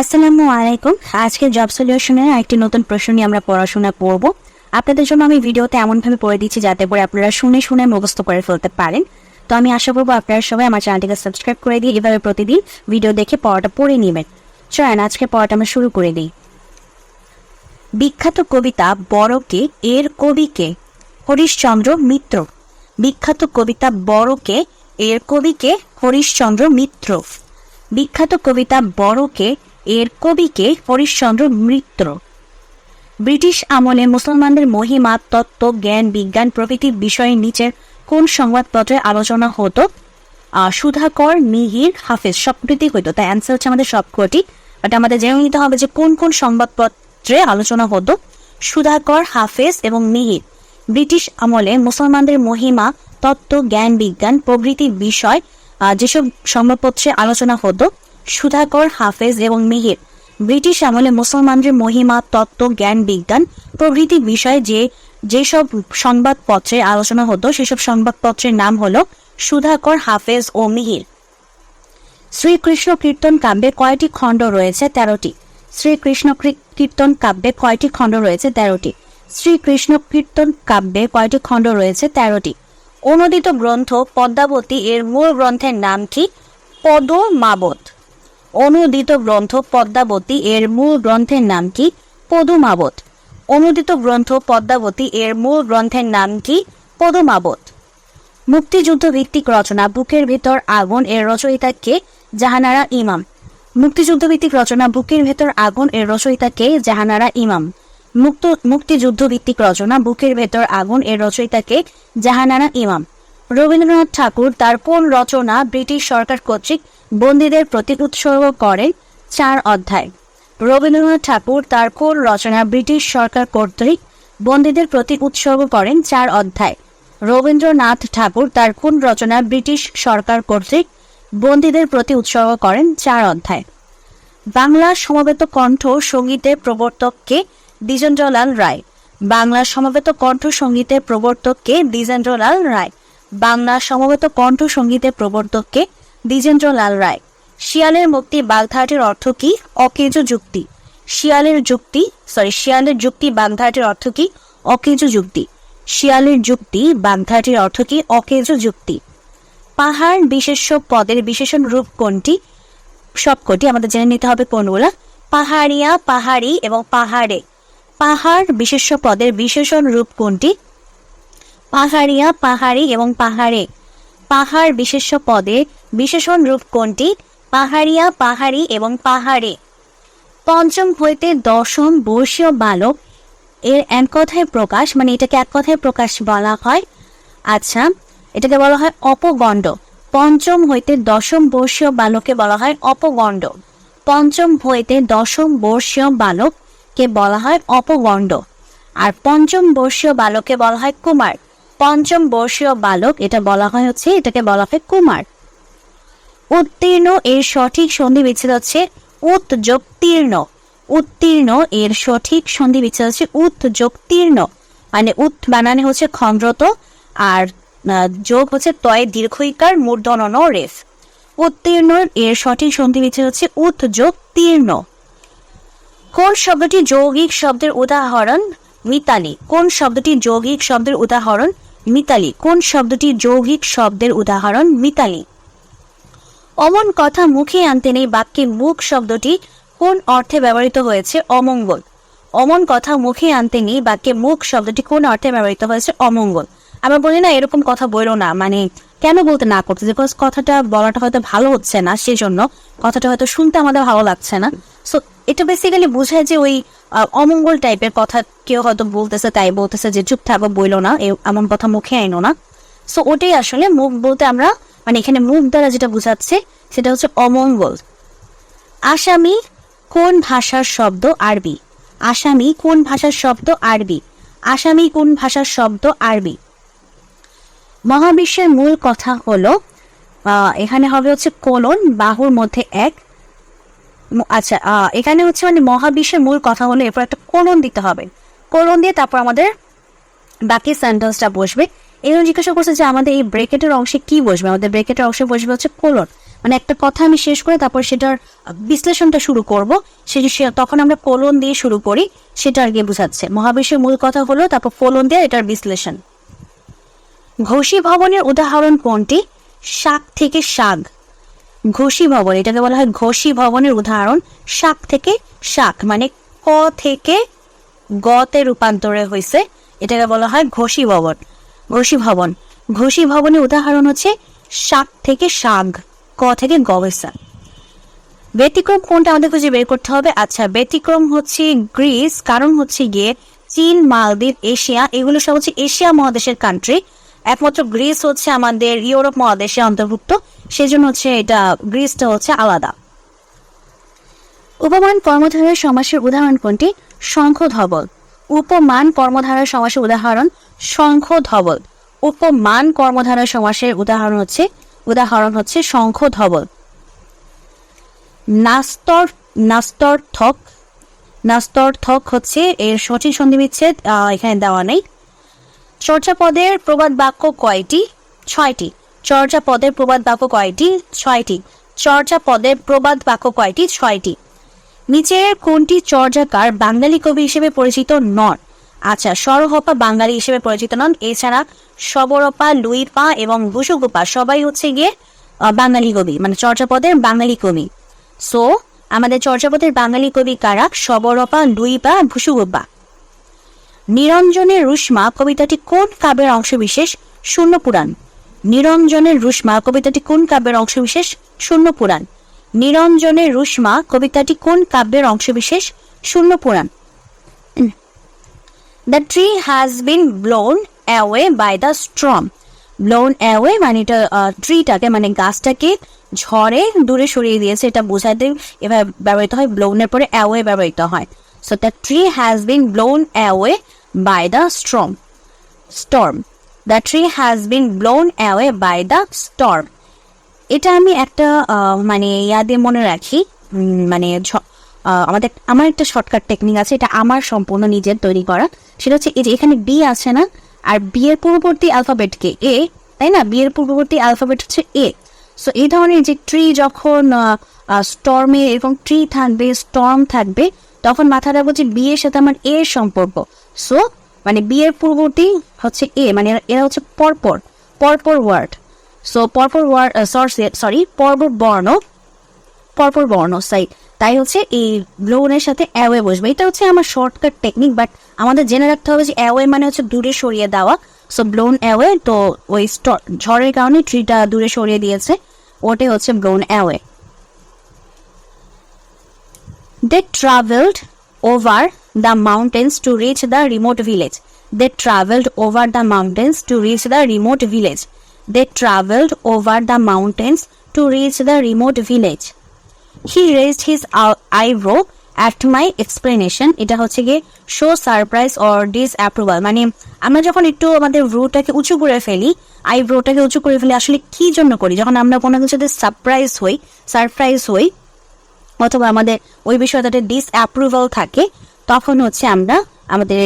আসসালামু আলাইকুম। আজকে জব সলিউশনের একটি নতুন প্রশ্ন নিয়ে আমরা পড়াশোনা করব। আপনাদের জন্য আমি ভিডিওতে এমনভাবে পড়ে দিচ্ছি যাতে করে আপনারা শুনে শুনে মুখস্থ করে ফেলতে পারেন। তো আমি আশা করবো আপনারা সবাই আমার চ্যানেলটিকে সাবস্ক্রাইব করে দিয়ে এভাবে প্রতিদিন ভিডিও দেখে পড়াটা পড়ে নেবেন। চলেন আজকে পড়াটা আমরা শুরু করে দিই। বিখ্যাত কবিতা বড়কে এর কবিকে হরিশচন্দ্র মিত্র। বিখ্যাত কবিতা বড়কে এর কবিকে হরিশচন্দ্র মিত্র। বিখ্যাত কবিতা বড়কে এর কবিকে হরিশচন্দ্র মিত্র। ব্রিটিশ আমলে মুসলমানদের মহিমা, তত্ত্ব, জ্ঞান, বিজ্ঞান প্রভৃতি বিষয়ে নিচের কোন সংবাদপত্রে আলোচনা হতো? সুধাকর, মিহির, হাফেজ সবকটি হইতো। তাই অ্যান্সার হচ্ছে আমাদের সবকটি, বাট আমাদের জেনে নিতে হবে যে কোন কোন সংবাদপত্রে আলোচনা হতো। সুধাকর, হাফেজ এবং মিহির। ব্রিটিশ আমলে মুসলমানদের মহিমা, তত্ত্ব, জ্ঞান, বিজ্ঞান প্রভৃতি বিষয় যেসব সংবাদপত্রে আলোচনা হতো, সুধাকর, হাফেজ এবং মিহির। ব্রিটিশ আমলে মুসলমানদের মহিমা, তত্ত্ব, জ্ঞান, বিজ্ঞান প্রভৃতি বিষয়ে যেসব সংবাদপত্রে আলোচনা হতো সেসব সংবাদপত্রের নাম হলো সুধাকর, হাফেজ ও মিহির। শ্রীকৃষ্ণ কীর্তন কাব্যে কয়টি খণ্ড রয়েছে? 13টি। শ্রীকৃষ্ণ কীর্তন কাব্যে কয়টি খণ্ড রয়েছে? 13টি। শ্রীকৃষ্ণ কীর্তন কাব্যে কয়টি খণ্ড রয়েছে? 13টি। অনুদিত গ্রন্থ পদ্মাবতী এর মূল গ্রন্থের নাম কি? পদমাবত। অনুদিত গ্রন্থ পদ্মাবতী এর মূল গ্রন্থের নাম কি? পদমাবত। অনুদিত গ্রন্থ পদ্মাবতী এর মূল গ্রন্থের নাম কি? পদমাবত। মুক্তিযুদ্ধ ভিত্তিক রচনা বুকের ভেতর আগুন এর রচয়িতা কে? জাহানারা ইমাম। মুক্তিযুদ্ধ ভিত্তিক রচনা বুকের ভেতর আগুন এর রচয়িতা কে? জাহানারা ইমাম। মুক্তিযুদ্ধ ভিত্তিক রচনা বুকের ভেতর আগুন এর রচয়িতা কে? জাহানারা ইমাম। রবীন্দ্রনাথ ঠাকুর তার কোন রচনা ব্রিটিশ সরকার কর্তৃক বন্দীদের প্রতি উৎসর্গ করেন? 4 অধ্যায়। রবীন্দ্রনাথ ঠাকুর তার কোন রচনা ব্রিটিশ সরকার কর্তৃক বন্দীদের প্রতি উৎসর্গ করেন? 4 অধ্যায়। রবীন্দ্রনাথ ঠাকুর তার কোন রচনা ব্রিটিশ সরকার কর্তৃক বন্দীদের প্রতি উৎসর্গ করেন? 4 অধ্যায়। বাংলা সমবেত কণ্ঠ সঙ্গীতের প্রবর্তক কে? দ্বিজেন্দ্রলাল রায়। বাংলা সমবেত কণ্ঠ সঙ্গীতের প্রবর্তক কে? দ্বিজেন্দ্রলাল রায়। বাংলা সমবেত কণ্ঠ সঙ্গীতের প্রবর্তক কে? দ্বিজেন্দ্রলাল রায়। শিয়ালের মুক্তি বাগধারাটির অর্থ কি? অকেজ যুক্তি। শিয়ালের যুক্তি বাগধারাটির অর্থ কি? অকেজ যুক্তি। শিয়ালের যুক্তি বাগধারাটির অর্থ কি? অকেজ যুক্তি। পাহাড় বিশেষ্য পদের বিশেষণ রূপ কোনটি? সবকটি। আমাদের জেনে নিতে হবে কোনগুলা। পাহাড়িয়া, পাহাড়ি এবং পাহাড়ে। পাহাড় বিশেষ্য পদের বিশেষণ রূপ কোনটি? পাহাড়িয়া, পাহাড়ি এবং পাহাড়ে। পাহাড় বিশেষ্য পদে বিশেষণ রূপ কোনটি? পাহাড়িয়া, পাহাড়ি এবং পাহাড়ে। পঞ্চম হইতে দশম বর্ষীয় বালক এর এক কথায় প্রকাশ, মানে এটাকে এক কথায় প্রকাশ বলা হয়। আচ্ছা, এটাকে বলা হয় অপগণ্ড। পঞ্চম হইতে দশম বর্ষীয় বালককে বলা হয় অপগণ্ড। পঞ্চম হইতে দশম বর্ষীয় বালককে বলা হয় অপগণ্ড। আর পঞ্চম বর্ষীয় বালককে বলা হয় কুমার। পঞ্চম বর্ষীয় বালক এটাকে বলা হয় কুমার। উত্তীর্ণ এর সঠিক সন্ধি বিচ্ছেদ হচ্ছে উত যোগ তীর্ণ। উত্তীর্ণ এর সঠিক সন্ধি বিচ্ছেদ হচ্ছে উত যোগ তীর্ণ, মানে উত বানানে হচ্ছে খন্ড্রত আর যোগ হচ্ছে তয়ে দীর্ঘইকার মূর্ধন্য রেফ। উত্তীর্ণ এর সঠিক সন্ধি বিচ্ছেদ হচ্ছে উত যোগ তীর্ণ। কোন শব্দটি যৌগিক শব্দের উদাহরণ? মিতালি। কোন শব্দটি যৌগিক শব্দের উদাহরণ? মিতালি। কোন শব্দটি যৌগিক শব্দের উদাহরণ? মিতালি। অমন কথা মুখে আনতে নেই বাক্যে মুখ শব্দটি কোন অর্থে ব্যবহৃত হয়েছে? অমঙ্গল। অমন কথা মুখে আনতে নেই বাক্যে মুখ শব্দটি কোন অর্থে ব্যবহৃত হয়েছে? অমঙ্গল। আমরা বলি না এরকম কথা বলো না, মানে কেন বলতে না করতে, বিকজ কথাটা বলাটা হয়তো ভালো হচ্ছে না, সেজন্য কথাটা হয়তো শুনতে আমাদের ভালো লাগছে না। সো এটা বেসিক্যালি বোঝায় যে ওই অমঙ্গল টাইপের কথা কেউ হয়তো বলতেছে, তাই বলতেছে যে চুপ থাকো, বইলো না, এমন কথা মুখে আইনো না। সো ওটাই আসলে মুখ বলতে আমরা, মানে এখানে মুখ দ্বারা যেটা বোঝাচ্ছে সেটা হচ্ছে অমঙ্গল। আসামি কোন ভাষার শব্দ? আরবি। আসামি কোন ভাষার শব্দ? আরবি। আসামি কোন ভাষার শব্দ? আরবি। মহাবিশ্বের মূল কথা হলো, এখানে হবে হচ্ছে কোলন বাহুর মধ্যে এক। আচ্ছা, এখানে হচ্ছে মানে মহাবিশ্বের মূল কথা হলো, এরপর একটা কোলন দিতে হবে। কোলন দিয়ে তারপর আমাদের বাকি সেন্টেন্সটা বসবে। এই জিজ্ঞাসা করছে যে আমাদের এই ব্রেকেটের অংশে কি বসবে? আমাদের ব্রেকেটের অংশে বসবে হচ্ছে কোলন। মানে একটা কথা আমি শেষ করে তারপর সেটার বিশ্লেষণটা শুরু করব, তখন আমরা কোলন দিয়ে শুরু করি, সেটা আর কি বোঝাচ্ছে। মহাবিশ্বের মূল কথা হলো, তারপর কোলন দিয়ে এটার বিশ্লেষণ। ঘোষী ভবনের উদাহরণ কোনটি? শাক থেকে শাক। ঘোষী ভবন, এটাকে বলা হয় ঘোষী ভবনের উদাহরণ। শাক থেকে শাক মানে ক থেকে গতে রূপান্তরে হয়েছে, এটাকে বলা হয় ঘোষী ভবন। ঘোষী ভবন, ঘোষী ভবনের উদাহরণ হচ্ছে শাক থেকে শাক, ক থেকে গ হয়েছে। ব্যতিক্রম কোনটা আমাদের খুঁজে বের করতে হবে। আচ্ছা, ব্যতিক্রম হচ্ছে গ্রিস, কারণ হচ্ছে গিয়ে চীন, মালদ্বীপ, এশিয়া, এগুলো সব হচ্ছে এশিয়া মহাদেশের কান্ট্রি। একমাত্র গ্রিস হচ্ছে আমাদের ইউরোপ মহাদেশে অন্তর্ভুক্ত, সেজন্য হচ্ছে এটা গ্রিসটা হচ্ছে আলাদা। উপমান কর্মধারয় সমাসের উদাহরণ কোনটি? শঙ্খ ধবল। উপমান কর্মধারয় সমাসের উদাহরণ শঙ্খ ধবল। উপমান কর্মধারয় সমাসের উদাহরণ হচ্ছে শঙ্খ ধবল। নাস্তর্থক হচ্ছে এর সঠিক সন্ধিবিচ্ছেদ এখানে দেওয়া নেই। চর্যাপদের প্রবাদ বাক্য কয়টি? 6টি। চর্যাপদের প্রবাদ বাক্য কয়টি? 6টি। চর্যাপদের প্রবাদ বাক্য কয়টি? 6টি। নিচের কোনটি চর্যাকার বাঙালি কবি হিসেবে পরিচিত নন? আচ্ছা, সরহপা বাঙালি হিসেবে পরিচিত নন, এছাড়া সবরপা, লুইপা এবং ভুসুগুপা সবাই হচ্ছে গিয়ে বাঙালি কবি, মানে চর্যাপদের বাঙালি কবি। সো আমাদের চর্যাপদের বাঙালি কবি কারা? সবরপা, লুইপা, ভুসুগুপা। নিরঞ্জনের রুষ্মা কবিতাটি কোন কাব্যের অংশবিশেষ? শূন্য পুরাণ। নিরঞ্জনের রুষ্মা কবিতাটি কোন কাব্যের অংশবিশেষ? শূন্য পুরাণ। নিরঞ্জনের রুষ্মা কবিতাটি কোন কাব্যের অংশবিশেষ? শূন্য পুরাণ। The tree has been blown away by the storm. Blown away মানে এটা ট্রিটাকে মানে গাছটাকে ঝড়ে দূরে সরিয়ে দিয়েছে, এটা বোঝাতে এভাবে ব্যবহৃত হয়। ব্লোনের পরে অ্যাওয়ে ব্যবহৃত হয়। So the tree has been blown away by the storm. The tree has been blown away by the storm. এটা আমি একটা মানে ইয়াদে মনে রাখি, মানে আমার একটা শর্টকাট টেকনিক আছে, এটা আমার সম্পূর্ণ নিজের তৈরি করা। সেটা হচ্ছে এই যে এখানে বি আছে না, আর বি এর পূর্ববর্তী অ্যালফাবেটকে এ, তাই না? বি এর পূর্ববর্তী অ্যালফাবেট হচ্ছে এ। সো এই ধরনের যে ট্রি যখন স্টর্মে এরকম ট্রি থাকবে, স্টর্ম থাকবে, তখন মাথা রাখবো যে বি এর সাথে আমার এ এর সম্পর্ক। সো মানে বি এর পূর্ববর্তী হচ্ছে এ, মানে এরা হচ্ছে পরপর ওয়ার্ড। সো পরপর বর্ণ তাই হচ্ছে এই ব্লোনের সাথে অ্যাওয়ে বসবে। এটা হচ্ছে আমার শর্টকাট টেকনিক, বাট আমাদের জেনে রাখতে হবে যে অ্যাওয়ে মানে হচ্ছে দূরে সরিয়ে দেওয়া। সো ব্লোন অ্যাওয়ে, তো ওই ঝড়ের কারণে ট্রিটা দূরে সরিয়ে দিয়েছে, ওটাই হচ্ছে blown away. They traveled over the mountains to reach the remote village. They traveled over the mountains to reach the remote village. They traveled over the mountains to reach the remote village. He raised his eyebrow at my explanation. এটা হচ্ছে গিয়ে show surprise or disapproval, মানে আমরা যখন একটু আমাদের ভ্রুটাকে উঁচু করে ফেলি, আইব্রোটাকে উঁচু করে ফেলি, আসলে কি জন্য করি? যখন আমরা কোনো কিছুতে সারপ্রাইজ হই অথবা আমাদের ওই বিষয়টাতে ডিসঅ্যাপ্রুভাল থাকে, তখন হচ্ছে আমরা আমাদের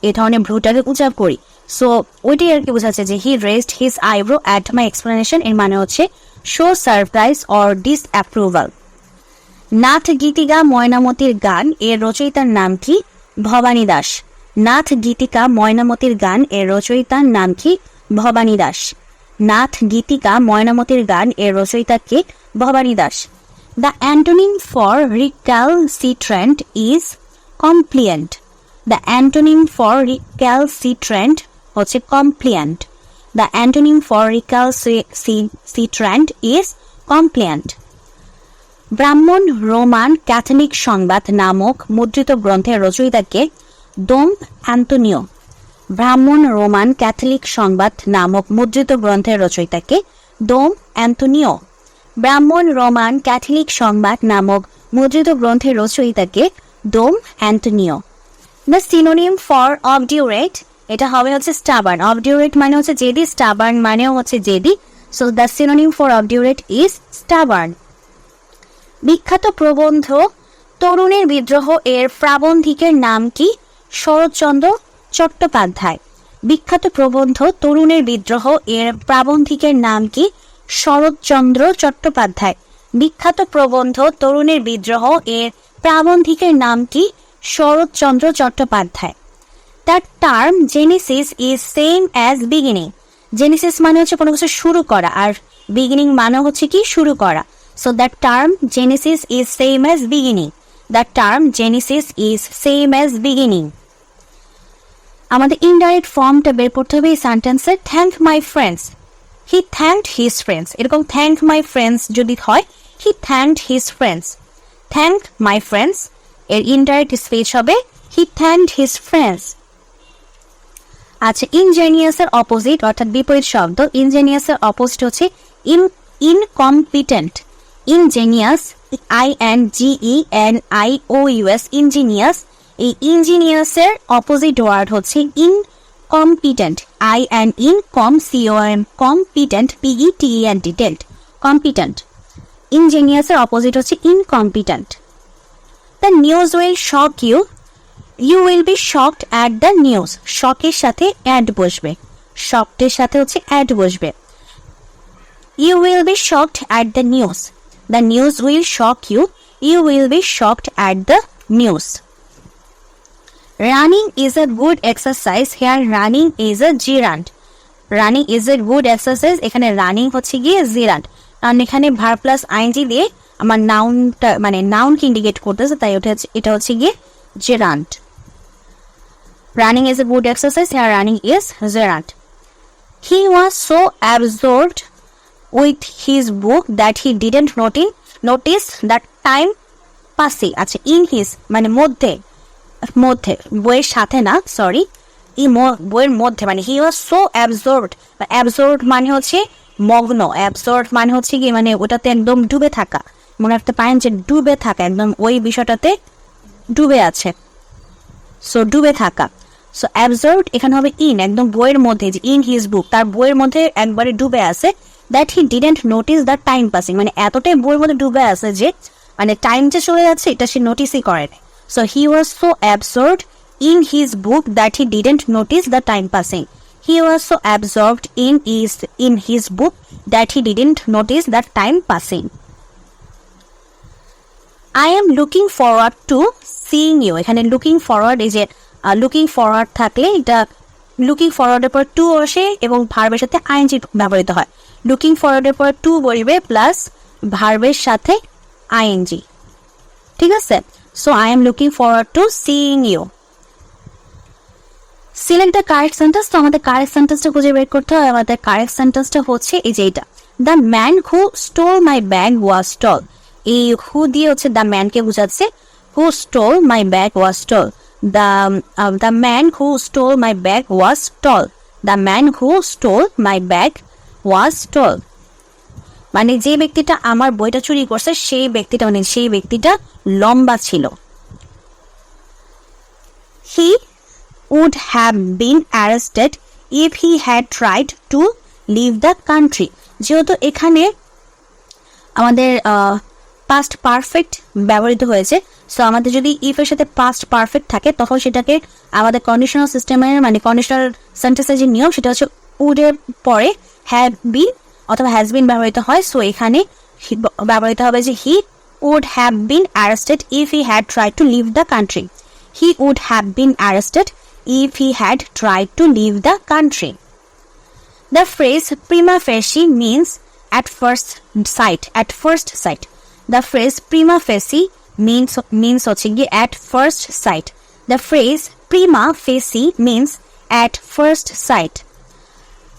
এই ধরনের ভ্রুটাকে উঁচা করি। সো ওইটাই আর কি বোঝাচ্ছে যে he raised his eyebrow at my explanation, এর মানে হচ্ছে show surprise or disapproval. Nath Gitika ময়নামতির গান এর রচয়িতার নাম কি? ভবানী দাস। নাথ গীতিকা ময়নামতির গান এর রচয়িতার নাম কি? ভবানী দাস। নাথ গীতিকা ময়নামতির গান এর রচয়িতা কে? Bhabani Das. The antonym for recalcitrant is compliant. The antonym for recalcitrant হচ্ছে compliant. The antonym for recalcitrant is compliant. ব্রাহ্মণ রোমান ক্যাথলিক সংবাদ নামক মুদ্রিত গ্রন্থের রচয়িতাকে? দোম অ্যান্তোনিও। ব্রাহ্মণ রোমান ক্যাথলিক সংবাদ নামক মুদ্রিত গ্রন্থের রচয়িতাকে? দোম অ্যান্তোনিও। ব্রাহ্মণ রোমান ক্যাথলিক সংবাদ নামক মুদ্রিত গ্রন্থের রচয়িতাকে? দোম অ্যান্তোনিও। দ্য সিনোনিম ফর অবডিউরেট, এটা হবে হচ্ছে স্টাবার্ন। অবডিউরেট মানে হচ্ছে জেদি, স্টাবার্ন মানেও হচ্ছে জেদি। So the synonym for obdurate is stubborn. বিখ্যাত প্রবন্ধ তরুণের বিদ্রোহ এর প্রাবন্ধিকের নাম কি? শরৎচন্দ্র চট্টোপাধ্যায়। বিখ্যাত প্রবন্ধ তরুণের বিদ্রোহ এর প্রাবন্ধিকের নাম কি? শরৎচন্দ্র চট্টোপাধ্যায়। বিখ্যাত প্রবন্ধ তরুণের বিদ্রোহ এর প্রাবন্ধিকের নাম কি? Saratchandra Chattopadhyay. The term genesis is same as beginning. Genesis মানে হচ্ছে কোনো কিছু শুরু করা, আর বিগিনিং মানে হচ্ছে কি? শুরু করা। So the term genesis is same as beginning. The term genesis is same as beginning. আমাদের ইনডাইরেক্ট ফর্মটা বের করতে হবে এই সেন্টেন্সে। Thank my friends, he thanked his friends. এরকম থ্যাংক মাই ফ্রেন্ডস যদি হয়, he thanked his friends. Thank my friends এর ইনডাইরেক্ট স্পিচ হবে হি থ্যাঙ্কড হিজ ফ্রেন্ডস। আচ্ছা, ইনজেনিয়াসের অপোজিট অর্থাৎ বিপরীত শব্দ। ইনজেনিয়াসের অপোজিট হচ্ছে ইনকম্পিটেন্ট। Ingenious, INGENIOUS, ingenious. এই ইঞ্জিনিয়াসের অপোজিট ওয়ার্ড হচ্ছে ইনকম্পিটেন্ট। Competent, PETENT, competent. ইঞ্জিনিয়াসের অপোজিট হচ্ছে incompetent. The news will shock you, you will be shocked at the news. শকের সাথে অ্যাড বসবে, শকটের সাথে হচ্ছে অ্যাড বসবে। You will be shocked at the news. The news will shock you, you will be shocked at the news. Running is a good exercise, here running is A gerund. Running is a good exercise, এখানে running হচ্ছে গিয়ে gerund, কারণ এখানে verb plus ING দিয়ে আমার নাউনটা মানে নাউনকে indicate করতেছে, তাই এটা হচ্ছে গিয়ে gerund. Running is a good exercise, here running is gerund. He was so absorbed with his book that he didn't notice the time passing. আচ্ছা, ইন হিজ মানে মধ্যে, বইয়ের সাথে না, সরি, বইয়ের মধ্যে মানে he was so absorbed. Absorbed মানে হচ্ছে মগ্ন, অ্যাবজর্বড মানে হচ্ছে কি মানে ওটাতে একদম ডুবে থাকা। মনে রাখতে পারেন যে ডুবে থাকা, একদম ওই বিষয়টাতে ডুবে আছে, সো ডুবে থাকা। সো অ্যাবজর্বড এখানে হবে ইন, একদম বইয়ের মধ্যে, যে ইন হিজ বুক, তার বইয়ের মধ্যে একবারে ডুবে আছে। That he didn't notice the time passing, মানে এতটাই বইয়ের মধ্যে ডুবে আছে যে মানে টাইম যে চলে যাচ্ছে এটা সে নোটিসই করে না। So he was so absorbed in his book that he didn't notice the time passing. He was so absorbed in his book that he didn't notice the time passing. I am looking forward to seeing you. এখানে looking forward is it looking forward থাকলে এটা looking forward এর পর to আসে এবং ভার্বের সাথে ing ব্যবহৃত হয়। looking forward এর পর to বসবে প্লাস ভার্বের সাথে ing, ঠিক আছে? So I am looking forward to seeing you. Select the correct sentence. তো আমাদের কারেক্ট সেন্টেন্সটা খুঁজে বের করতে হবে। আমাদের কারেক্ট সেন্টেন্সটা হচ্ছে এই যে এটা, the man who stole my bag was tall. এই হু দিয়ে হচ্ছে দ্য ম্যানকে বোঝাচ্ছে, who stole my bag was tall. The man who stole my bag was tall. The man who stole my bag was tall, মানে যে ব্যক্তিটা আমার বইটা চুরি করছে সেই ব্যক্তিটা লম্বা ছিল। He would have been arrested if he had tried to leave the country. যেহেতু এখানে আমাদের পাস্ট পারফেক্ট ব্যবহৃত হয়েছে, সো আমাদের যদি ইফ এর সাথে পাস্ট পারফেক্ট থাকে তখন সেটাকে আমাদের কন্ডিশনাল সিস্টেমের মানে কন্ডিশনাল সেন্টেন্সের যে নিয়ম সেটা হচ্ছে উড এর পরে হ্যাভ বিন অথবা হ্যাজ বিন ব্যবহৃত হয়। সো এখানে ব্যবহৃত হবে যে হি would have been arrested if he had tried to leave the country. He would have been arrested if he had tried to leave the country. The phrase prima facie means at first sight. At first sight. The phrase prima facie means হচ্ছে কি at first sight. The phrase prima facie means at first sight.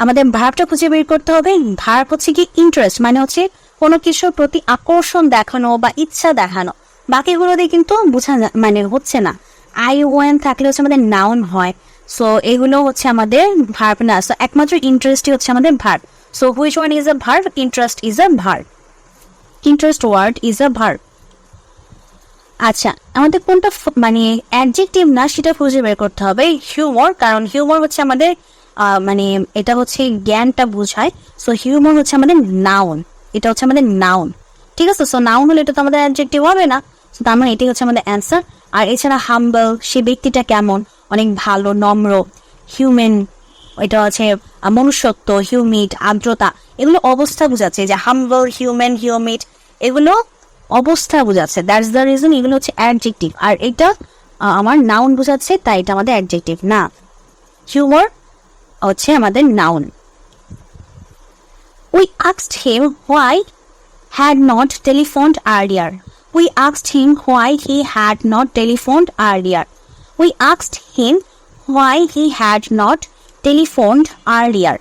আমাদের ভার্বটা খুঁজে বের করতে হবে। Verb হচ্ছে কি interest, মানে হচ্ছে কোনো কিছুর প্রতি আকর্ষণ দেখানো বা ইচ্ছা দেখানো। বাকিগুলো দিয়ে কিন্তু বোঝা মানে হচ্ছে না। আই ওয়েন থাকলে হচ্ছে আমাদের নাউন হয়, সো এগুলো হচ্ছে আমাদের ভার্ব না। সো একমাত্র ইন্টারেস্টই হচ্ছে আমাদের verb. So which one is a verb? Interest is a verb. Interest word is a verb. আচ্ছা, আমাদের কোনটা মানে অ্যাডজেক্টিভ না সেটা খুঁজে বের করতে হবে। হিউমর, কারণ হিউমর হচ্ছে আমাদের মানে এটা হচ্ছে জ্ঞানটা বোঝায়। সো হিউমর হচ্ছে আমাদের নাউন, এটা হচ্ছে আমাদের নাউন, ঠিক আছে? সো নাউন হলে এটা তো আমাদের অ্যাডজেক্টিভ হবে না, তার মানে এটাই হচ্ছে আমাদের অ্যান্সার। আর এছাড়া হাম্বল, সে ব্যক্তিটা কেমন, অনেক ভালো, নম্র, হিউম্যান, এটা হচ্ছে মনুষ্যত্ব, হিউমিড, আর্দ্রতা, এগুলো অবস্থা বোঝাচ্ছে। যে হাম্বল, হিউম্যান, হিউমিড, এগুলো অবস্থা বোঝাচ্ছে। দ্যাটস দ্য রিজন এগুলো হচ্ছে অ্যাডজেক্টিভ। আর এটা আমার নাউন বোঝাচ্ছে, তাই এটা আমাদের অ্যাডজেক্টিভ না। হিউমার হচ্ছে আমাদের noun. We asked him why had not telephoned earlier. We asked him why he had not telephoned earlier. We asked him why he had not telephoned earlier.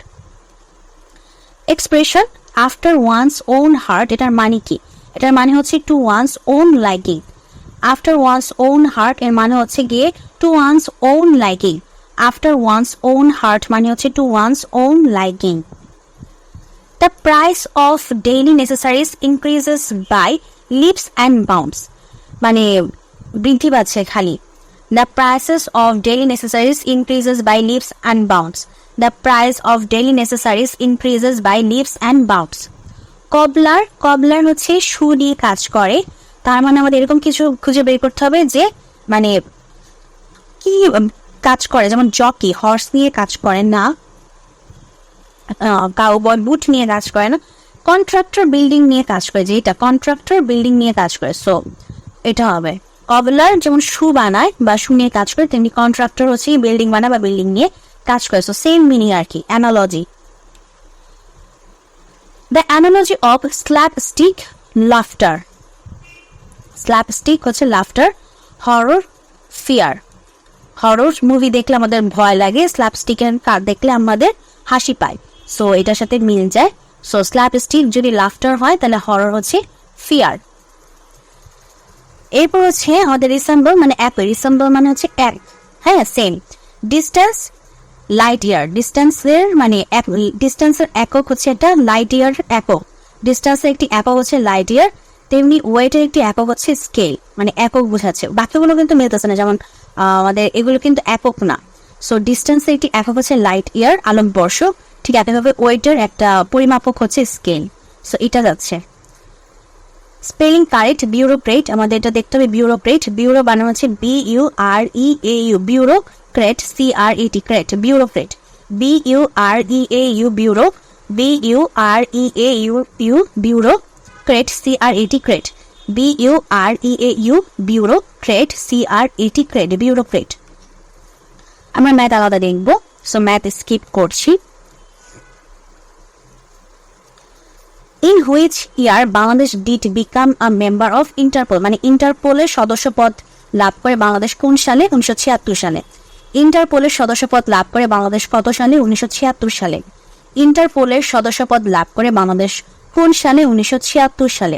Expression after one's own heart, এটার মানে কি? এটার মানে হচ্ছে to one's own liking. After one's own heart এর মানে হচ্ছে গিয়ে to one's own liking. After one's own heart মানে হচ্ছে to one's own liking. The price of daily necessaries increases by leaps and bounds. মানে বৃদ্ধি পাচ্ছে খালি। The prices of daily necessaries increases by leaps and bounds. The price of daily necessaries increases by leaps and bounds. কবলার হচ্ছে শু দিয়ে কাজ করে। তার মানে আমাদের এরকম কিছু খুঁজে বের করতে হবে যে মানে কি কাজ করে, যেমন জকি হর্স নিয়ে কাজ করে না, কাউবয় বুট নিয়ে কাজ করে না, কন্ট্রাক্টর বিল্ডিং নিয়ে কাজ করে, যেটা কন্ট্রাক্টর বিল্ডিং নিয়ে কাজ করে। সো এটা হবে কবলার যেমন শু বানায় বা শু নিয়ে কাজ করে, তেমনি কন্ট্রাক্টর হচ্ছে বিল্ডিং বানায় বা বিল্ডিং নিয়ে কাজ করে। সো সেম মিনিং আর কি, analogy. The analogy of slapstick laughter. Slapstick হচ্ছে laughter, horror fear. Horror movie দেখলে আমাদের ভয় লাগে, স্ল্যাপস্টিকের কার দেখলে আমাদের হাসি পায়। সো এটার সাথে মিল যায়। সো স্ল্যাপস্টিক যদি লাফটার হয় তাহলে হরর হচ্ছে ফিয়ার। এরপর হচ্ছে আমাদের রিসেম্বল মানে একই, রিসেম্বল মানে হচ্ছে এক, হ্যাঁ সেম। ডিস্টেন্স লাইট ইয়ার, ডিস্টেন্সের মানে ডিস্টেন্সের একক হচ্ছে একটা লাইট ইয়ার একক। ডিস্টেন্সের একটি একক হচ্ছে লাইট ইয়ার, তেমনি ওয়েটের একটি একক হচ্ছে স্কেল, মানে একক বোঝাচ্ছে। বাকিগুলো কিন্তু মিলতেছে না, যেমন আমাদের এগুলো কিন্তু একক না। সো ডিস্টেন্সের একটি একক হচ্ছে লাইট ইয়ার, আলোকবর্ষ। ঠিক একইভাবে ওয়েটের একটা পরিমাপক হচ্ছে স্কেল। সো এটা যাচ্ছে। স্পেলিং কারেক্ট, বিউরোক্রেট, আমাদের এটা দেখতে হবে বিউরোক্রেট। বিউরো বানানো হচ্ছে BUREAU, bureaucrat, CRET, crat, bureaucrat, BUREAU, bureau, BUREAU, bureau, crat, CRET, crat, BUREAU, bureau, crat, CRET, crat, bureaucrat. আমরা ম্যাথ আলাদা দেখবো, সো ম্যাথ স্কিপ করছি। In which year Bangladesh did become a member of Interpol? মানে ইন্টারপোলের সদস্যপদ লাভ করে বাংলাদেশ কোন সালে? 1976 সালে। ইন্টারপোলের সদস্যপদ লাভ করে বাংলাদেশ কত সালে? 1976 সালে। ইন্টারপোলের সদস্যপদ লাভ করে বাংলাদেশ কোন সালে? 1976 সালে।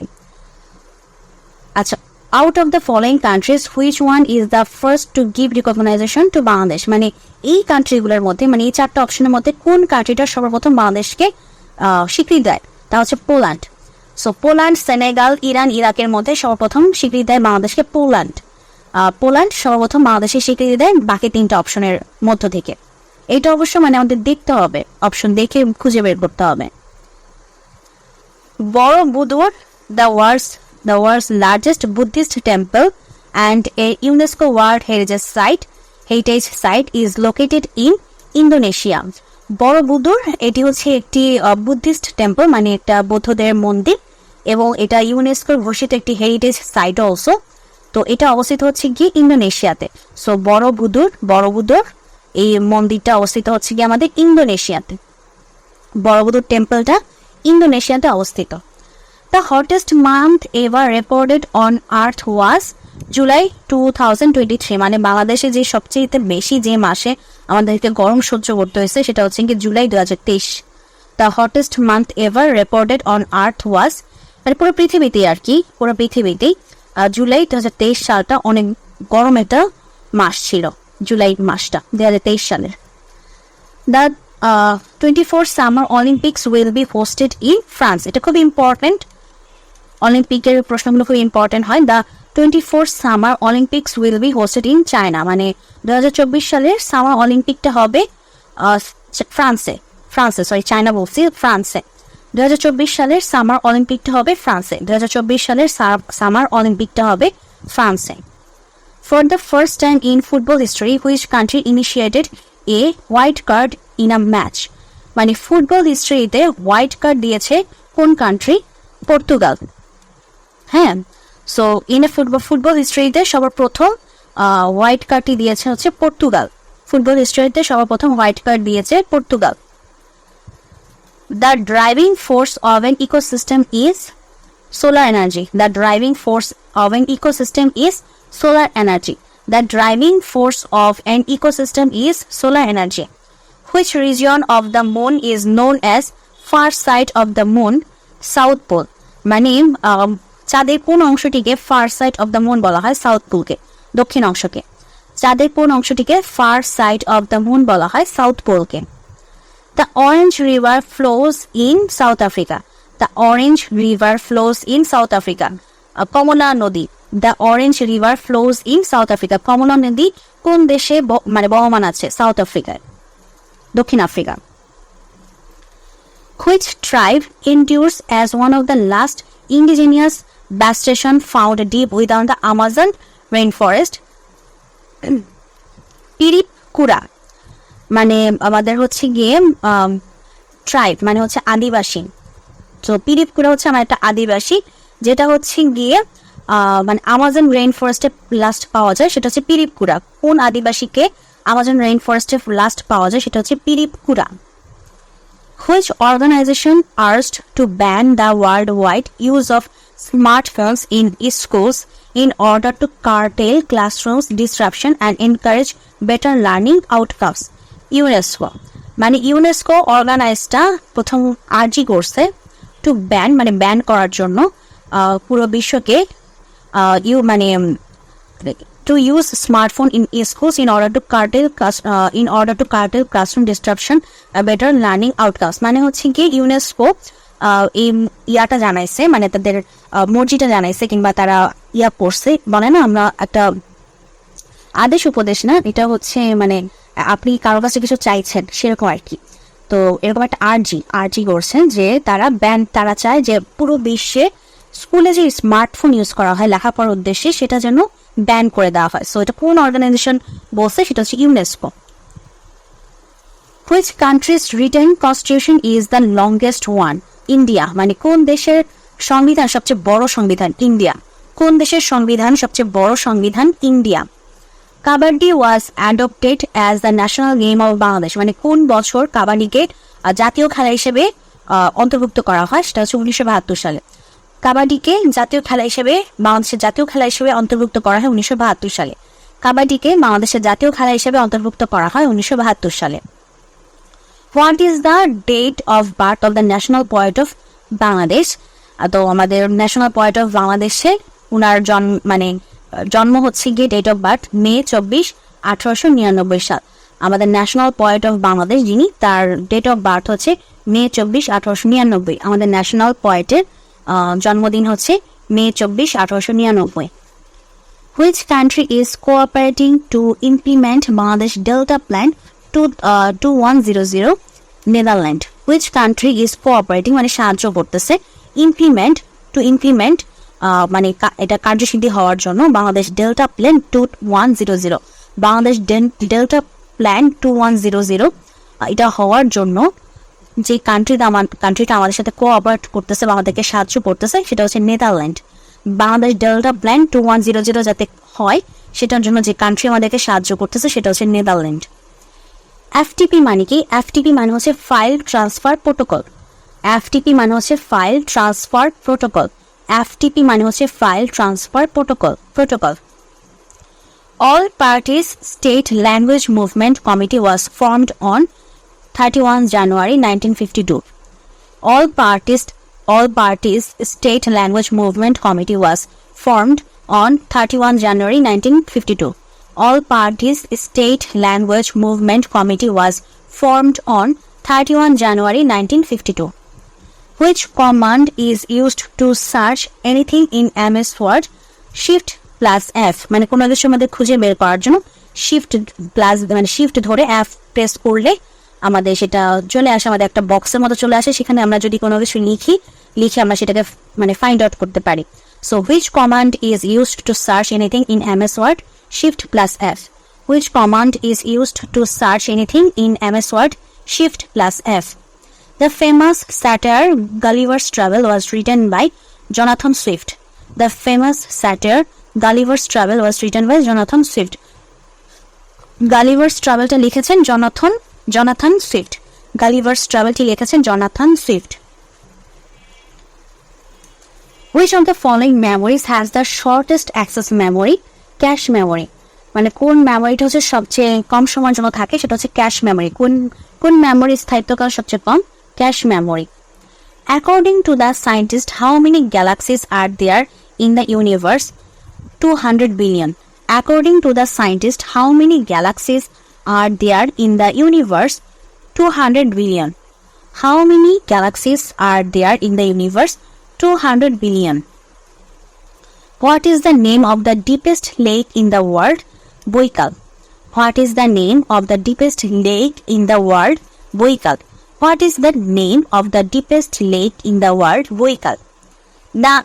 আচ্ছা, out of the following countries which one is the first to give recognition to Bangladesh? মানে এই কান্ট্রিগুলোর মধ্যে, মানে এই চারটা অপশনের মধ্যে কোন কান্ট্রিটা সর্বপ্রথম বাংলাদেশকে স্বীকৃতি দেয়? তা হচ্ছে Poland. So Poland, Senegal, Iran, ইরাকের মধ্যে সর্বপ্রথম স্বীকৃতি দেয় বাংলাদেশকে পোল্যান্ড। পোল্যান্ড সর্বপ্রথম বাংলাদেশে স্বীকৃতি দেয় বাকি তিনটা অপশনের মধ্য থেকে। এটা অবশ্য মানে আমাদের দেখতে হবে, অপশন দেখে খুঁজে বের করতে হবে। বড়বুদুর, the world's largest Buddhist temple and a UNESCO World Heritage Site is located in Indonesia. বড়বুদুর এটি হচ্ছে একটি বুদ্ধিস্ট টেম্পল, মানে একটা বৌদ্ধদের মন্দির, এবং এটা ইউনেস্কোর ঘোষিত একটি হেরিটেজ সাইট অলসো। তো এটা অবস্থিত হচ্ছে গিয়ে ইন্দোনেশিয়াতে। সো বড়বুদুর এই মন্দিরটা অবস্থিত হচ্ছে গিয়ে আমাদের ইন্দোনেশিয়াতে। বড়বুদুর টেম্পলটা ইন্দোনেশিয়াতে অবস্থিত। The hottest month ever recorded on Earth was July 2023. মানে বাংলাদেশে যে সবচেয়ে বেশি যে মাসে আমাদেরকে গরম সহ্য করতে হয়েছে সেটা হচ্ছে কি July 2023। The hottest month ever recorded on Earth was, মানে পুরো পৃথিবীতেই আর কি, পুরো পৃথিবীতেই জুলাই 2023 সালটা অনেক গরম একটা মাস ছিল, জুলাই মাসটা 2023 সালের। The 24 Summer Olympics will be hosted in France. এটা খুব ইম্পর্টেন্ট, অলিম্পিকের প্রশ্নগুলো খুব ইম্পর্টেন্ট হয়। The 24 summer Olympics will be hosted in China, মানে 2024 সালের সামার অলিম্পিকটা হবে ফ্রান্সে, সরি চায়না বলছি, ফ্রান্সে। 2024 সালের সামার অলিম্পিকটা হবে ফ্রান্সে। 2024 সালের সামার অলিম্পিকটা হবে ফ্রান্সে। For the first time in football history which country initiated a white card in a match? মানে ফুটবল হিস্ট্রিতে হোয়াইট কার্ড দিয়েছে কোন কান্ট্রি? পর্তুগাল। হ্যাঁ, সো ইন এ ফুটবল হিস্ট্রিতে সবার প্রথম হোয়াইট কার্ডটি দিয়েছে হচ্ছে পর্তুগাল। ফুটবল হিস্ট্রিতে সবার প্রথম হোয়াইট কার্ড দিয়েছে Portugal. The driving force of N ecosystem is solar energy. The driving force of an ecosystem is solar energy. The driving force of an ecosystem is solar energy. Which region of the moon is known as far side of the moon? South pole. মানে চাঁদের কোন অংশটিকে far side of the moon বলা হয়? South পোলকে, দক্ষিণ অংশকে। চাঁদের কোন অংশটিকে far side of the moon বলা হয়? সাউথ পোলকে। The Orange River flows in South Africa. The Orange River flows in South Africa. কমলা নদী। The Orange River flows in South Africa. কমলা নদী কোন দেশে মানে বহমান আছে? সাউথ আফ্রিকায়, দক্ষিণ Africa. Which tribe endures as one of the last indigenous vegetation found deep within the Amazon rainforest? পিরিপকুরা। মানে আমাদের হচ্ছে গিয়ে ট্রাইব মানে হচ্ছে আদিবাসী। তো পিরিপকুরা হচ্ছে আমার একটা আদিবাসী, যেটা হচ্ছে গিয়ে মানে আমাজন রেইন ফরেস্টে লাস্ট পাওয়া যায়, সেটা হচ্ছে পিরিপকুরা। কোন আদিবাসীকে আমাজন রেইন ফরেস্টে লাস্ট পাওয়া যায়? সেটা হচ্ছে পিরিপকুরা। Which organization urged to ban the worldwide use of smartphones in schools in order to curtail classrooms disruption and encourage better learning outcomes? UNESCO। মানে ইউনেস্কো অর্গানাইজটা প্রথম আর্জি করছে টু ব্যান মানে ব্যান করার জন্য পুরো বিশ্বকে to use smartphone in schools in order to curtail classroom disruption a better learning outcomes. মানে হচ্ছে কি ইউনেস্কো এই ইয়াটা জানাইছে, মানে তাদের মর্জিটা জানাইছে, কিংবা তারা ইয়া করছে, বলে না আমরা একটা আদেশ উপদেশ না, এটা হচ্ছে মানে আপনি কারো কাছে কিছু চাইছেন সেরকম আর কি। তো এরকম একটা আর্জি করছেন যে তারা চায় যে পুরো বিশ্বে স্কুলে যে স্মার্টফোন ইউজ করা হয় লেখাপড়ার উদ্দেশ্যে সেটা যেন ব্যান করে দেওয়া হয়। সো এটা কোন অর্গানাইজেশন বলছে? সেটা হচ্ছে UNESCO. Which country's written constitution is the longest one? India. মানে কোন দেশের সংবিধান সবচেয়ে বড় সংবিধান? ইন্ডিয়া। কোন দেশের সংবিধান সবচেয়ে বড় সংবিধান? India. Kabaddi was adopted as the national game of Bangladesh. মানে কোন বছর কাবাডিকে জাতীয় খেলা হিসেবে অন্তর্ভুক্ত করা হয়? সেটা হচ্ছে 1972 সালে। কাবাডিকে জাতীয় খেলা হিসেবে বাংলাদেশের জাতীয় খেলা হিসেবে অন্তর্ভুক্ত করা হয় 1972 সালে। কাবাডিকে বাংলাদেশের জাতীয় খেলা হিসেবে অন্তর্ভুক্ত করা হয় 1972 সালে। What is the date of birth of the national poet of Bangladesh? তো আমাদের ন্যাশনাল পোয়েট অফ বাংলাদেশে উনার জন্ম হচ্ছে গিয়ে ডেট অফ বার্থ মে 24, 1899 সাল। আমাদের ন্যাশনাল পোয়েট অফ বাংলাদেশ যিনি, তার ডেট অফ বার্থ হচ্ছে মে 24, 1899। আমাদের ন্যাশনাল পোয়েটের জন্মদিন হচ্ছে মে 24, 1899। Which country is cooperating to implement Bangladesh Delta Plan 2100? Netherlands. Which country is cooperating মানে সাহায্য করতেছে, implement মানে এটা কার্যসিদ্ধি হওয়ার জন্য Bangladesh delta plan 2100। Bangladesh delta plan 2100 এটা হওয়ার জন্য যে কান্ট্রিটা আমাদের সাথে কোঅপারেট করতেছে বা আমাদেরকে সাহায্য করতেছে সেটা হচ্ছে নেদারল্যান্ড। বাংলাদেশ ডেল্টা প্ল্যান 2100 যাতে হয় সেটার জন্য যে কান্ট্রি আমাদেরকে সাহায্য করতেছে সেটা হচ্ছে নেদারল্যান্ড। এফটিপি মানে কি? এফটিপি মানে হচ্ছে ফাইল ট্রান্সফার প্রোটোকল। এফটিপি মানে হচ্ছে ফাইল ট্রান্সফার প্রোটোকল। এফটিপি মানে হচ্ছে file transfer protocol. All Parties State Language Movement Committee was formed on 31 January 1952. All Parties State Language Movement Committee was formed on 31 January 1952. All Parties State Language Movement Committee was formed on 31 January 1952. Which command is used to search anything in MS Word? Shift plus F মানে কোনো কিছুর মধ্যে খুঁজে বের করার জন্য shift ধরে F press করলে আমাদের সেটা চলে আসে, আমাদের একটা বক্সের মতো চলে আসে, সেখানে আমরা যদি কোনো কিছু লিখে আমরা সেটাকে মানে ফাইন্ড আউট করতে পারি। So which command is used to search anything in MS Word? Shift plus F. Which command is used to search anything in MS Word? Shift plus F. The famous satire Gulliver's Travel was written by Jonathan Swift. The famous satire Gulliver's Travel was written by Jonathan Swift. Gulliver's Travelটা লিখেছেন Jonathan Swift. Gulliver's Travelটি লিখেছেন Jonathan Swift. Which of the following memories has the shortest access memory? Cache memory. মানে কোন মেমোরিটা হচ্ছে সবচেয়ে কম সময়ের জন্য থাকে, সেটা হচ্ছে ক্যাশ মেমোরি। কোন মেমোরি স্থায়িত্বকাল সবচেয়ে কম? Cache memory. According to the scientist, how many galaxies are there in the universe? 200 billion. According to the scientist, how many galaxies are there in the universe? 200 billion. How many galaxies are there in the universe? 200 billion. What is the name of the deepest lake in the world? Boikal. What is the name of the deepest lake in the world? Boikal. What is the name of the deepest lake in the world? Boikal. The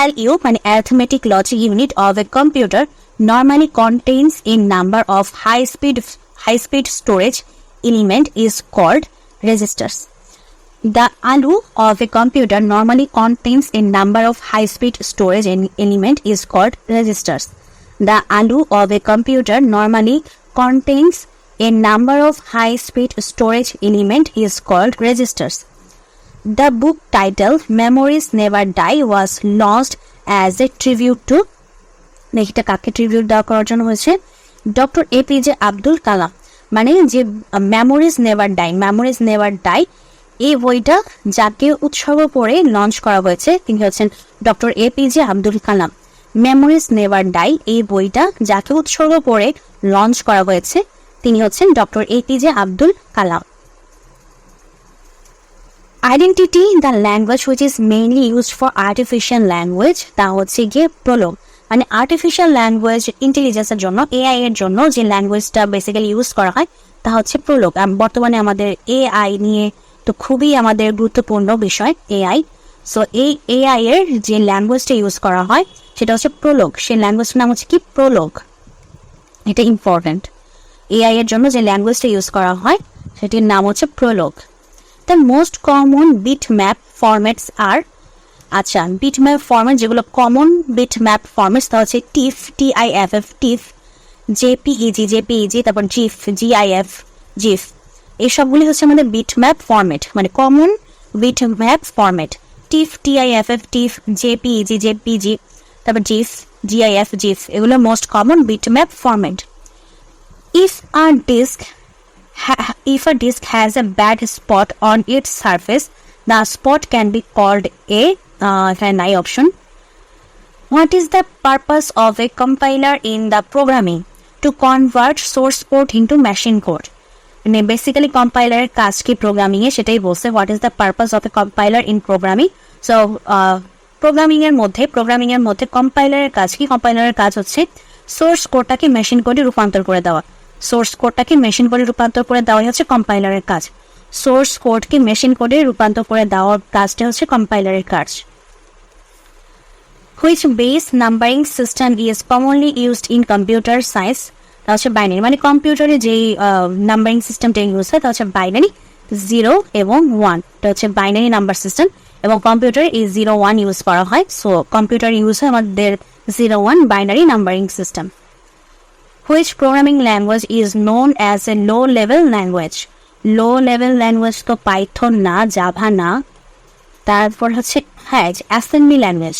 ALU, an arithmetic logic unit of a computer, normally contains a number of high-speed storage element is called registers. The ALU of a computer normally contains a number of high-speed storage element is called registers. The ALU of a computer normally contains a number of high-speed storage element is called registers. The book title Memories Never Die was launched as a tribute to এটা কাকে tribute দেওয়া করার জন্য হয়েছে? Doctor APJ Abdul Kalam. মানে যে memories never die এই বইটা যাকে উৎসর্গ করে লঞ্চ করা হয়েছে তিনি হচ্ছেন doctor APJ Abdul Kalam. Memories never die এই বইটা যাকে উৎসর্গ করে লঞ্চ করা হয়েছে তিনি হচ্ছেন doctor APJ Abdul Kalam. Identity, the language which is mainly used for artificial language, তা হচ্ছে গিয়ে প্রলোগ। মানে আর্টিফিশিয়াল ল্যাঙ্গুয়েজ ইন্টেলিজেন্সের জন্য, AI এর জন্য যে ল্যাঙ্গুয়েজটা বেসিক্যালি ইউজ করা হয় তা হচ্ছে প্রলোগ। বর্তমানে আমাদের AI নিয়ে তো খুবই আমাদের গুরুত্বপূর্ণ বিষয় AI। সো এই AI এর যে ল্যাঙ্গুয়েজটা ইউজ করা হয় সেটা হচ্ছে প্রলোগ। সেই ল্যাঙ্গুয়েজটার নাম হচ্ছে কি? প্রলোগ। এটা ইম্পর্টেন্ট। AI এর জন্য যে ল্যাঙ্গুয়েজটা ইউজ করা হয় সেটির নাম হচ্ছে প্রলোগ। The most common bitmap formats are, আচ্ছা bitmap ফরম্যাট যেগুলো কমন bitmap ফরম্যাটস তা হচ্ছে TIFF, TIFF, JPEG, তারপর GIF, এই সবগুলি হচ্ছে আমাদের bitmap ফরম্যাট, মানে common bitmap format. TIFF, JPEG, তারপর GIF, এগুলো most common bitmap format. If a disk has a bad spot on its surface, the spot can be called an I option. What is the purpose of a compiler in the programming? To convert source code into machine code. মানে basically কম্পাইলারের কাজ কি programming এ সেটাই বলছে। What is the purpose of A compiler in programming? So programming এর মধ্যে কম্পাইলারের কাজ কি? কম্পাইলারের কাজ হচ্ছে সোর্স কোডটাকে মেশিন কোডে রূপান্তর করে দেওয়া। সোর্স কোডটাকে মেশিন কোডে রূপান্তর করে দেওয়াই হচ্ছে কম্পাইলারের কাজ। সোর্স কোডকে মেশিন কোডে রূপান্তর করে দেওয়ার কাজটা হচ্ছে কম্পাইলারের কাজ। Which base numbering system is commonly used in computer science? তা হচ্ছে বাইনারি। মানে কম্পিউটারে যেই নাম্বারিং সিস্টেমটা ইউজ হয় তা হচ্ছে বাইনারি, 0 এবং 1। এটা হচ্ছে বাইনারি নাম্বার সিস্টেম এবং কম্পিউটারে এই 0, 1 ইউজ করা হয়। সো কম্পিউটার ইউজ হয় আমাদের 0, 1 binary numbering system. Which programming language is known as a low-level language? Low-level language তো পাইথন না, জাভা না, তারপর হচ্ছে অ্যাসেম্বলি ল্যাঙ্গুয়েজ।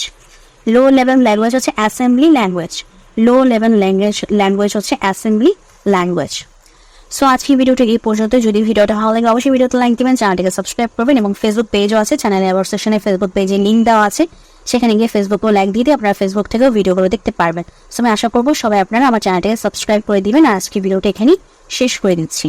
Low-level language হচ্ছে অ্যাসেম্বলি ল্যাঙ্গুয়েজ। Low-level language হচ্ছে অ্যাসেম্বলি ল্যাঙ্গুয়েজ। সো আজকে ভিডিওটা এই পর্যন্ত। যদি ভিডিওটা ভালো লাগে অবশ্যই ভিডিওতে লাইক দিবেন, চ্যানেলটিকে সাবস্ক্রাইব করবেন এবং ফেসবুক পেজও আছে, চ্যানেলে অ্যাবাউট সেকশনে ফেসবুক পেজে লিঙ্ক দেওয়া আছে, সেখানে গিয়ে ফেসবুকেও লাইক দিয়ে আপনারা ফেসবুক থেকেও ভিডিওগুলো দেখতে পারবেন। সো আমি আশা করবো সবাই আপনারা আমার চ্যানেলটিকে সাবস্ক্রাইব করে দিবেন। আর আজকে ভিডিওটা এখানেই শেষ করে দিচ্ছি।